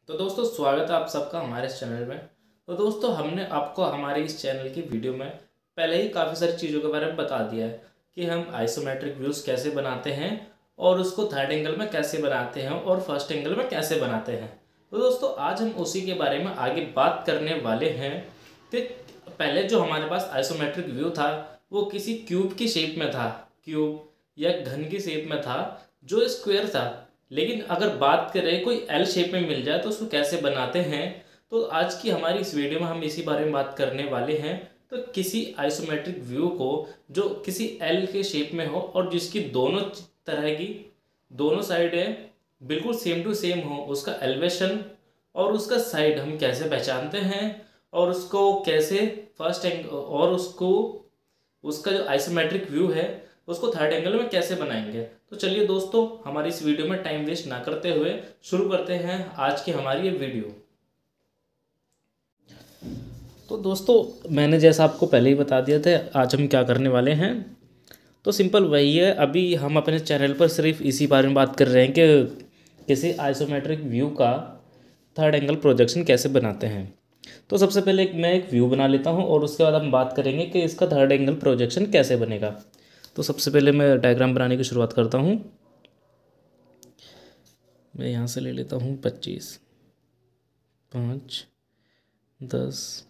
तो दोस्तों स्वागत है आप सबका हमारे इस चैनल में। तो दोस्तों हमने आपको हमारे इस चैनल की वीडियो में पहले ही काफ़ी सारी चीज़ों के बारे में बता दिया है कि हम आइसोमेट्रिक व्यूज़ कैसे बनाते हैं और उसको थर्ड एंगल में कैसे बनाते हैं और फर्स्ट एंगल में कैसे बनाते हैं। तो दोस्तों आज हम उसी के बारे में आगे बात करने वाले हैं कि पहले जो हमारे पास आइसोमेट्रिक व्यू था वो किसी क्यूब की शेप में था, क्यूब या घन की शेप में था जो स्क्वायर था। लेकिन अगर बात करें कोई एल शेप में मिल जाए तो उसको कैसे बनाते हैं, तो आज की हमारी इस वीडियो में हम इसी बारे में बात करने वाले हैं। तो किसी आइसोमेट्रिक व्यू को जो किसी एल के शेप में हो और जिसकी दोनों तरह की दोनों साइडें बिल्कुल सेम टू सेम हो, उसका एलिवेशन और उसका साइड हम कैसे पहचानते हैं और उसको कैसे फर्स्ट एंग और उसको उसका जो आइसोमेट्रिक व्यू है उसको थर्ड एंगल में कैसे बनाएंगे। तो चलिए दोस्तों हमारी इस वीडियो में टाइम वेस्ट ना करते हुए शुरू करते हैं आज की हमारी ये वीडियो। तो दोस्तों मैंने जैसा आपको पहले ही बता दिया था आज हम क्या करने वाले हैं। तो सिंपल वही है, अभी हम अपने चैनल पर सिर्फ इसी बारे में बात कर रहे हैं कि किसी आइसोमेट्रिक व्यू का थर्ड एंगल प्रोजेक्शन कैसे बनाते हैं। तो सबसे पहले मैं एक व्यू बना लेता हूं और उसके बाद हम बात करेंगे कि इसका थर्ड एंगल प्रोजेक्शन कैसे बनेगा। तो सबसे पहले मैं डायग्राम बनाने की शुरुआत करता हूं। मैं यहाँ से ले लेता हूँ 25, 5, 10,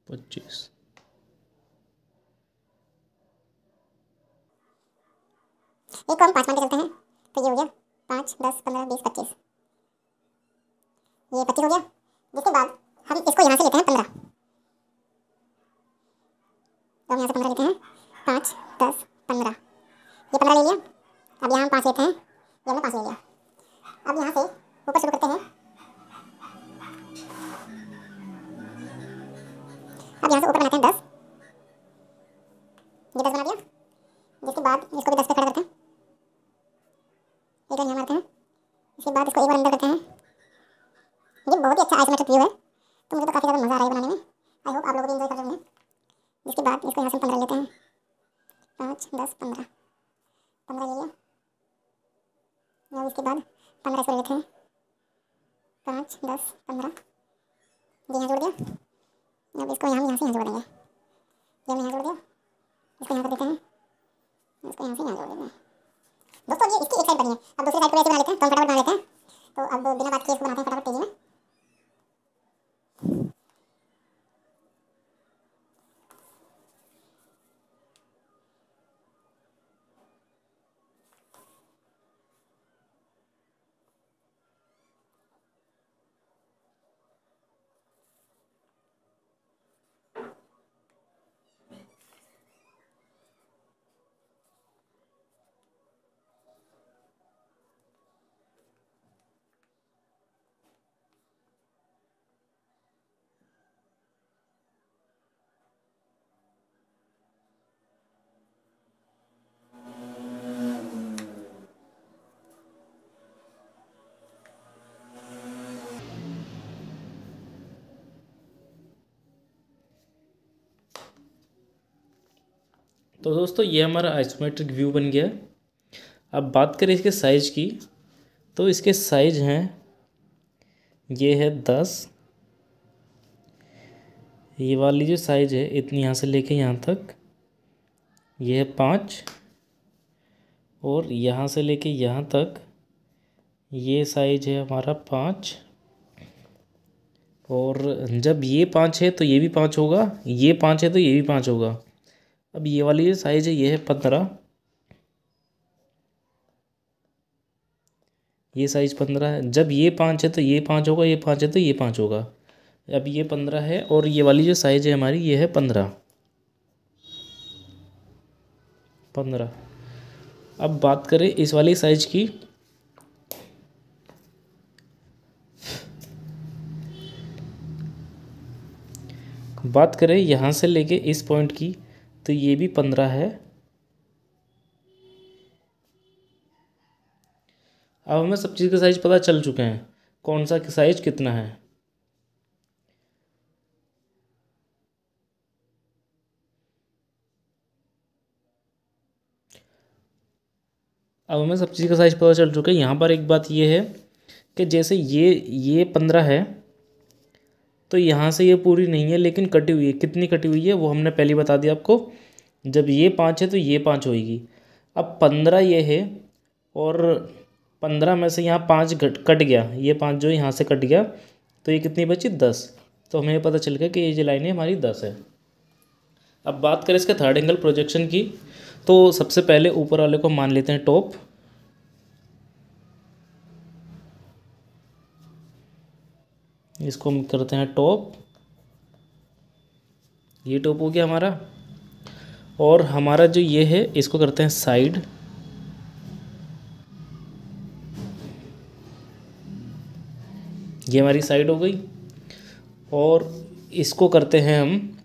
25। एक को हम 5 मान के चलते हैं तो ये हो गया 5, 10, 15, 20, 25। ये 25 हो गया। जिसके बाद हम इसको यहाँ से लेते हैं 15। तो हम यहाँ से 15 लेते हैं, 5, 10, 15। ये 15 ले लिया। अब यहाँ हम 5 लेते हैं, ये हमने 5 ले लिया। अब यहाँ से ऊपर शुरू करते हैं। अब यहाँ से ऊपर बनाते हैं 10। ये 10 बना दिया। जिसके बाद इसको भी 10 पे खड़ा करते हैं, एक लाइन यहाँ मारते हैं। इसके बाद इसको एक बार अंदर करते हैं। ये बहुत ही अच्छा आइसोमेट्रिक व्यू है, तो मुझे तो काफ़ी ज़्यादा मज़ा आ रहा है बनाने में। आई होप आप लोग भी एंजॉय कर रहे होंगे। जिसके बाद इसको यहाँ से 15 लेते हैं, 5, 10, 15। 15 ले लिया। और इसके बाद 15 इसको ले लेते हैं, 5, 10, 15। ये यहाँ जोड़ दिया। अब इसको यहाँ से यहाँ जोड़ देंगे। ये हमने यहाँ जोड़ दिया, इसको यहाँ कर देते हैं, इसको यहाँ से यहाँ जोड़ देते हैं। दोस्तों ये इसकी एक साइड बनी है, अब दूसरी साइड को ऐसे बना लेते हैं। तो हम फटाफट बना लेते हैं। तो अब बिना बात किए इसको बनाते हैं फटाफट तेजी में। तो दोस्तों ये हमारा आइसोमेट्रिक व्यू बन गया। अब बात करें इसके साइज़ की, तो इसके साइज़ हैं, ये है 10। ये वाली जो साइज़ है इतनी यहाँ से लेके यहाँ तक, ये है 5। और यहाँ से लेके यहाँ तक ये साइज़ है हमारा 5। और जब ये 5 है तो ये भी 5 होगा, ये 5 है तो ये भी 5 होगा। अब ये वाली जो साइज़ है ये है 15। ये साइज़ 15 है। जब ये 5 है तो ये 5 होगा, ये 5 है तो ये 5 होगा। अब ये 15 है और ये वाली जो साइज़ है हमारी ये है 15। 15। अब बात करें इस वाली साइज़ की, बात करें यहाँ से लेके इस पॉइंट की, तो ये भी 15 है। अब हमें सब चीज़ का साइज़ पता चल चुके हैं, कौन सा साइज़ कितना है। अब हमें सब चीज़ का साइज़ पता चल चुका है। यहाँ पर एक बात ये है कि जैसे ये 15 है तो यहाँ से ये पूरी नहीं है लेकिन कटी हुई है। कितनी कटी हुई है वो हमने पहले बता दिया आपको। जब ये 5 है तो ये 5 होएगी। अब 15 ये है और 15 में से यहाँ 5 कट गया, ये 5 जो यहाँ से कट गया तो ये कितनी बची 10। तो हमें पता चल गया कि ये जो लाइन है हमारी 10 है। अब बात करें इसके थर्ड एंगल प्रोजेक्शन की, तो सबसे पहले ऊपर वाले को मान लेते हैं टॉप। इसको हम करते हैं टॉप, ये टॉप हो गया हमारा। और हमारा जो ये है इसको करते हैं साइड। ये हमारी साइड हो गई। और इसको करते हैं हम,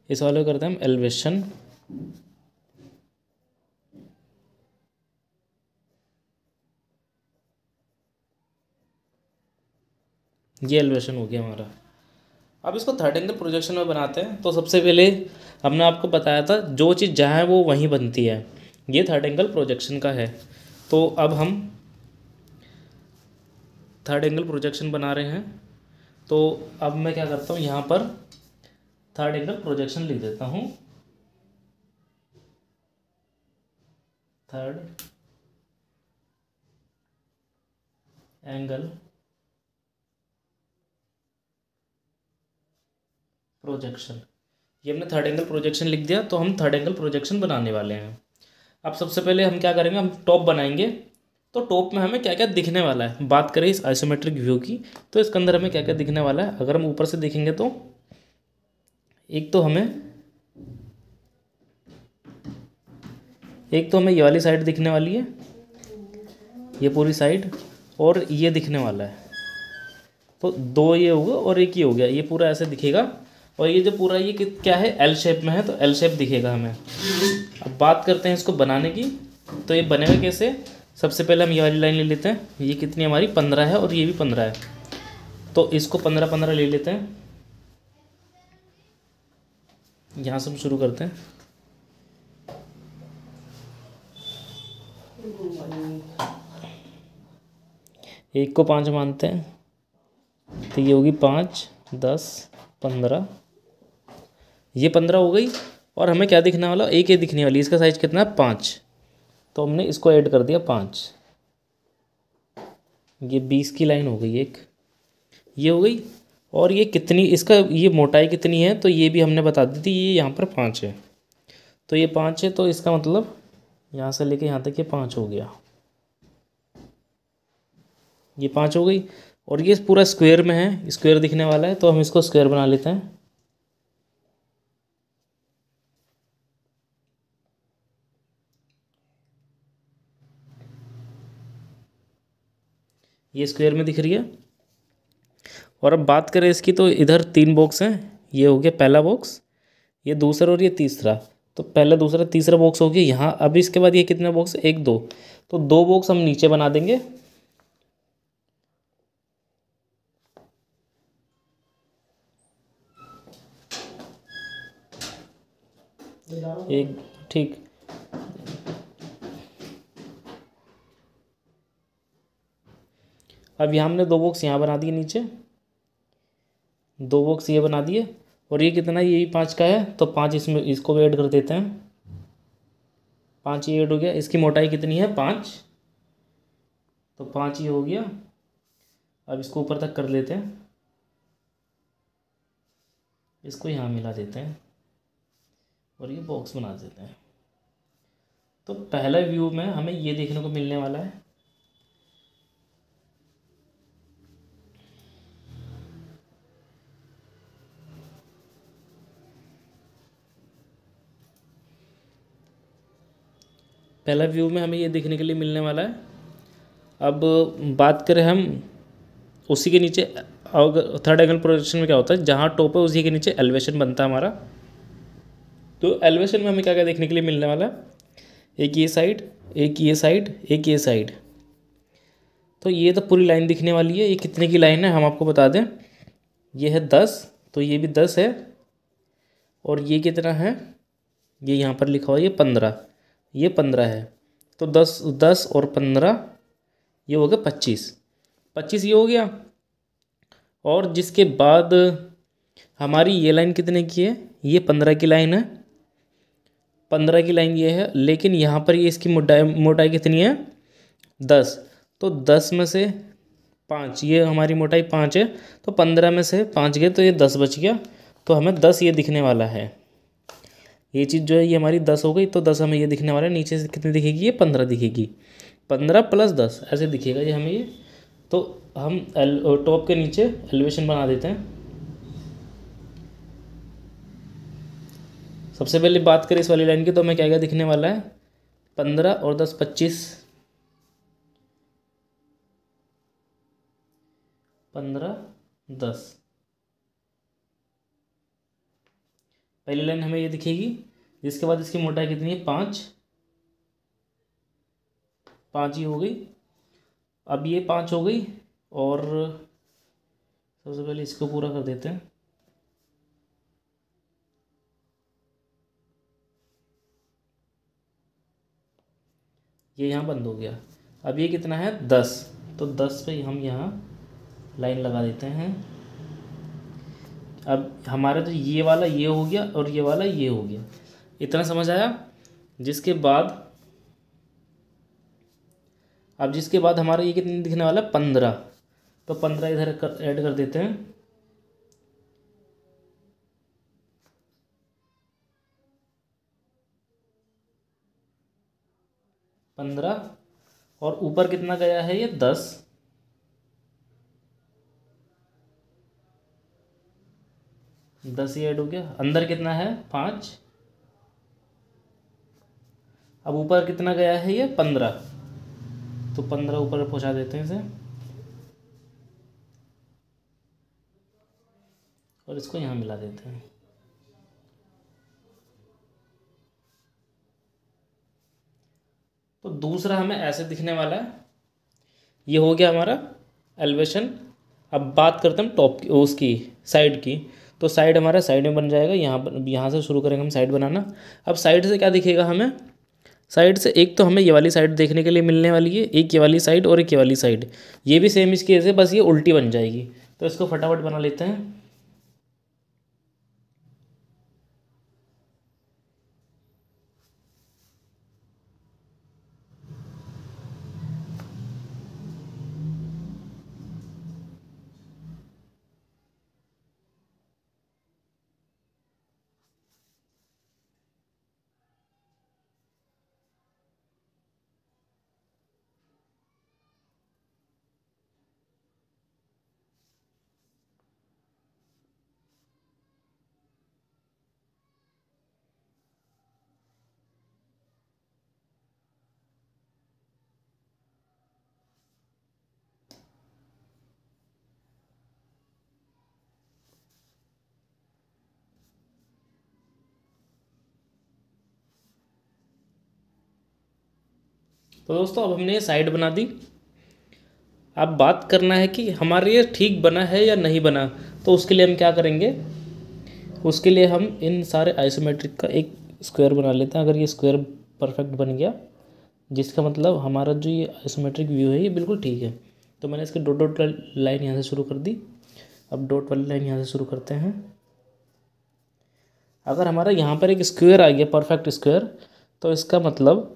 इस वाले को करते हैं हम एलिवेशन। ये एलिवेशन हो गया हमारा। अब इसको थर्ड एंगल प्रोजेक्शन में बनाते हैं। तो सबसे पहले हमने आपको बताया था जो चीज़ जहाँ है वो वहीं बनती है, ये थर्ड एंगल प्रोजेक्शन का है। तो अब हम थर्ड एंगल प्रोजेक्शन बना रहे हैं। तो अब मैं क्या करता हूँ, यहाँ पर थर्ड एंगल प्रोजेक्शन लिख देता हूँ। थर्ड एंगल प्रोजेक्शन, ये हमने थर्ड एंगल प्रोजेक्शन लिख दिया। तो हम थर्ड एंगल प्रोजेक्शन बनाने वाले हैं। अब सबसे पहले हम क्या करेंगे, हम टॉप बनाएंगे। तो टॉप में हमें क्या क्या दिखने वाला है, बात करें इस आइसोमेट्रिक व्यू की, तो इसके अंदर हमें क्या क्या दिखने वाला है। अगर हम ऊपर से देखेंगे तो एक तो हमें ये वाली साइड दिखने वाली है, ये पूरी साइड, और ये दिखने वाला है। तो दो ये होगा और एक ये हो गया, ये पूरा ऐसे दिखेगा। और ये जो पूरा ये क्या है, एल शेप में है, तो एल शेप दिखेगा हमें। अब बात करते हैं इसको बनाने की। तो ये बनेगा कैसे, सबसे पहले हम ये वाली लाइन ले लेते हैं। ये कितनी हमारी 15 है और ये भी 15 है, तो इसको 15-15 ले लेते हैं। यहाँ से हम शुरू करते हैं। एक को 5 मानते हैं, तो ये होगी 5, 10, 15। ये 15 हो गई। और हमें क्या दिखने वाला, एक ये दिखने वाली, इसका साइज कितना है 5, तो हमने इसको ऐड कर दिया 5। ये 20 की लाइन हो गई एक, ये हो गई। और ये कितनी, इसका ये मोटाई कितनी है, तो ये भी हमने बता दी थी, ये यहाँ पर 5 है। तो ये 5 है, तो इसका मतलब यहाँ से लेके यहाँ तक ये 5 हो गया, ये 5 हो गई। और ये पूरा स्क्वायर में है, स्क्वायर दिखने वाला है, तो हम इसको स्क्वायर बना लेते हैं। ये स्क्वायर में दिख रही है। और अब बात करें इसकी, तो इधर 3 बॉक्स हैं। ये हो गया पहला बॉक्स, ये दूसरा और ये तीसरा। तो पहला, दूसरा, तीसरा बॉक्स हो गया यहाँ। अब इसके बाद ये कितने बॉक्स, 1, 2, तो 2 बॉक्स हम नीचे बना देंगे। एक, ठीक। अब यहाँ हमने 2 बॉक्स यहाँ बना दिए नीचे, 2 बॉक्स ये बना दिए। और ये कितना, ये भी 5 का है, तो 5 इसमें, इसको भी ऐड कर देते हैं। 5 ये ऐड हो गया। इसकी मोटाई कितनी है, 5, तो 5 ये हो गया। अब इसको ऊपर तक कर लेते हैं, इसको यहाँ मिला देते हैं और ये बॉक्स बना देते हैं। तो पहला व्यू में हमें ये देखने को मिलने वाला है। पहला व्यू में हमें ये देखने के लिए मिलने वाला है। अब बात करें हम उसी के नीचे, थर्ड एंगल प्रोजेक्शन में क्या होता है, जहाँ टॉप है उसी के नीचे एलिवेशन बनता है हमारा। तो एलिवेशन में हमें क्या क्या देखने के लिए मिलने वाला है, एक ये साइड, एक ये साइड, एक ये साइड। तो ये तो पूरी लाइन दिखने वाली है। ये कितने की लाइन है हम आपको बता दें, ये है 10, तो ये भी 10 है। और ये कितना है, ये यहाँ पर लिखा हुआ है, ये 15, ये 15 है। तो 10, 10 और 15, ये हो गया 25, 25 ये हो गया। और जिसके बाद हमारी ये लाइन कितने की है, ये 15 की लाइन है, 15 की लाइन ये है, लेकिन यहाँ पर ये इसकी मोटाई मोटाई कितनी है 10। तो 10 में से 5, ये हमारी मोटाई 5 है, तो 15 में से 5 गए तो ये 10 बच गया। तो हमें 10 ये दिखने वाला है, ये चीज़ जो है ये हमारी 10 हो गई, तो 10 हमें ये दिखने वाला है। नीचे से कितनी दिखेगी, ये 15 दिखेगी, 15 + 10 ऐसे दिखेगा ये हमें ये। तो हम टॉप के नीचे एलिवेशन बना देते हैं। सबसे पहले बात करें इस वाली लाइन की, तो हमें क्या क्या दिखने वाला है, 15 और 10 25, 15 10, पहली लाइन हमें ये दिखेगी। जिसके बाद इसकी मोटाई कितनी है 5, 5 ही हो गई। अब ये 5 हो गई, और सबसे पहले इसको पूरा कर देते हैं। ये यहाँ बंद हो गया। अब ये कितना है 10, तो 10 पे हम यहाँ लाइन लगा देते हैं। अब हमारा तो ये वाला ये हो गया और ये वाला ये हो गया, इतना समझ आया। जिसके बाद अब जिसके बाद हमारा ये कितने दिखने वाला है 15, तो 15 इधर ऐड कर देते हैं। 15, और ऊपर कितना गया है ये 10, 10 ही ऐड हो गया। अंदर कितना है 5, अब ऊपर कितना गया है ये 15, तो 15 ऊपर पहुंचा देते हैं इसे, और इसको यहाँ मिला देते हैं। तो दूसरा हमें ऐसे दिखने वाला है। ये हो गया हमारा एलिवेशन। अब बात करते हैं टॉप की, उसकी साइड की। तो साइड हमारा साइड में बन जाएगा, यहाँ से शुरू करेंगे हम साइड बनाना। अब साइड से क्या दिखेगा हमें, साइड से एक तो हमें ये वाली साइड देखने के लिए मिलने वाली है, एक ये वाली साइड और एक ये वाली साइड, ये भी सेम इसकी ऐसे, बस ये उल्टी बन जाएगी। तो इसको फटाफट बना लेते हैं। तो दोस्तों अब हमने ये साइड बना दी। अब बात करना है कि हमारे ये ठीक बना है या नहीं बना। तो उसके लिए हम क्या करेंगे, उसके लिए हम इन सारे आइसोमेट्रिक का एक स्क्वायर बना लेते हैं। अगर ये स्क्वायर परफेक्ट बन गया, जिसका मतलब हमारा जो ये आइसोमेट्रिक व्यू है ये बिल्कुल ठीक है। तो मैंने इसके डॉट डॉट लाइन यहाँ से शुरू कर दी। अब डॉट वाली लाइन यहाँ से शुरू करते हैं। अगर हमारा यहाँ पर एक स्क्वायर आ गया परफेक्ट स्क्वायर, तो इसका मतलब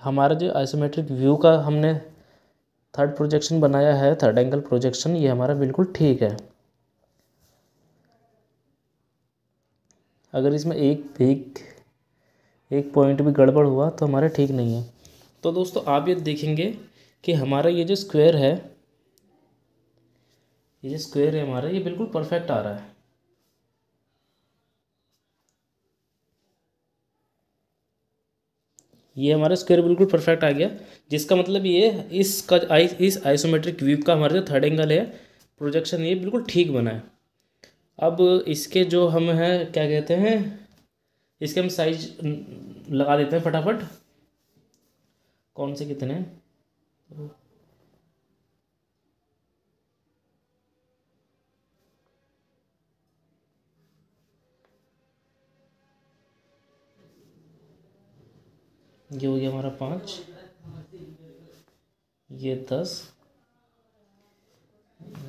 हमारा जो आइसोमेट्रिक व्यू का हमने थर्ड प्रोजेक्शन बनाया है, थर्ड एंगल प्रोजेक्शन, ये हमारा बिल्कुल ठीक है। अगर इसमें एक एक एक पॉइंट भी गड़बड़ हुआ तो हमारा ठीक नहीं है। तो दोस्तों आप ये देखेंगे कि हमारा ये जो स्क्वायर है, ये जो स्क्वायर है हमारा, ये बिल्कुल परफेक्ट आ रहा है। ये हमारा स्क्वायर बिल्कुल परफेक्ट आ गया, जिसका मतलब ये इस आइसोमेट्रिक व्यू का हमारा जो थर्ड एंगल है प्रोजेक्शन, ये बिल्कुल ठीक बना है। अब इसके जो हम हैं क्या कहते हैं, इसके हम साइज लगा देते हैं फटाफट, कौन से कितने। ये हो गया हमारा 5, ये 10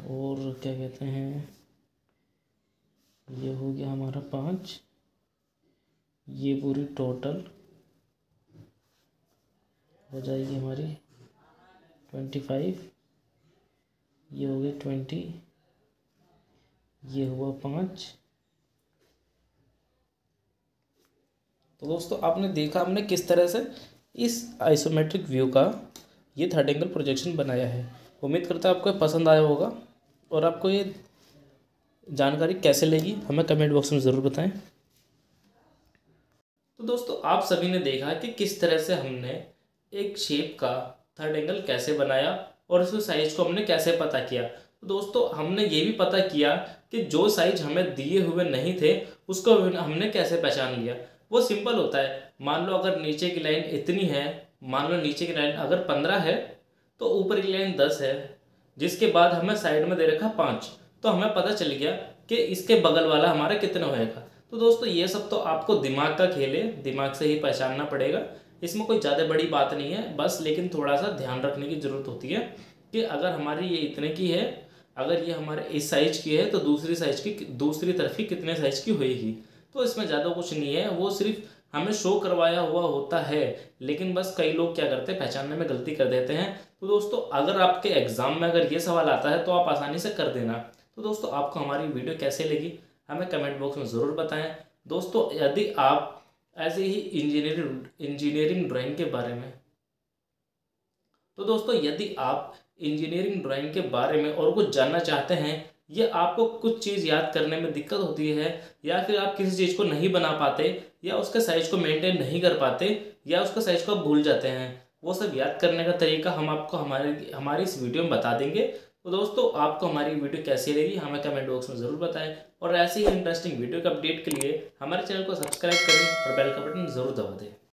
और क्या कहते हैं, ये हो गया हमारा 5, ये पूरी टोटल हो जाएगी हमारी 25, ये हो गई 20, ये हुआ 5। तो दोस्तों आपने देखा हमने किस तरह से इस आइसोमेट्रिक व्यू का ये थर्ड एंगल प्रोजेक्शन बनाया है। उम्मीद करता हूँ आपको पसंद आया होगा, और आपको ये जानकारी कैसे लगी हमें कमेंट बॉक्स में ज़रूर बताएं। तो दोस्तों आप सभी ने देखा कि किस तरह से हमने एक शेप का थर्ड एंगल कैसे बनाया और उसके साइज को हमने कैसे पता किया। तो दोस्तों हमने ये भी पता किया कि जो साइज हमें दिए हुए नहीं थे उसको हमने कैसे पहचान लिया। वो सिंपल होता है, मान लो अगर नीचे की लाइन इतनी है, मान लो नीचे की लाइन अगर 15 है तो ऊपर की लाइन 10 है, जिसके बाद हमें साइड में दे रखा 5, तो हमें पता चल गया कि इसके बगल वाला हमारा कितना होएगा। तो दोस्तों ये सब तो आपको दिमाग का खेल है, दिमाग से ही पहचानना पड़ेगा, इसमें कोई ज़्यादा बड़ी बात नहीं है बस, लेकिन थोड़ा सा ध्यान रखने की ज़रूरत होती है कि अगर हमारी ये इतने की है, अगर ये हमारे इस साइज की है तो दूसरी साइज की दूसरी तरफ की कितने साइज की होएगी। तो इसमें ज़्यादा कुछ नहीं है, वो सिर्फ हमें शो करवाया हुआ होता है, लेकिन बस कई लोग क्या करते हैं पहचानने में गलती कर देते हैं। तो दोस्तों अगर आपके एग्जाम में अगर ये सवाल आता है तो आप आसानी से कर देना। तो दोस्तों आपको हमारी वीडियो कैसे लगी हमें कमेंट बॉक्स में ज़रूर बताएं। दोस्तों यदि आप ऐसे ही इंजीनियरिंग ड्राइंग के बारे में, तो दोस्तों यदि आप इंजीनियरिंग ड्राइंग के बारे में और कुछ जानना चाहते हैं, या आपको कुछ चीज़ याद करने में दिक्कत होती है, या फिर आप किसी चीज़ को नहीं बना पाते, या उसके साइज को मेंटेन नहीं कर पाते, या उसका साइज को आप भूल जाते हैं, वो सब याद करने का तरीका हम आपको हमारी इस वीडियो में बता देंगे। तो दोस्तों आपको हमारी वीडियो कैसी लगी हमें कमेंट बॉक्स में ज़रूर बताएं, और ऐसी ही इंटरेस्टिंग वीडियो के अपडेट के लिए हमारे चैनल को सब्सक्राइब करें और बेल का बटन ज़रूर दबा दें।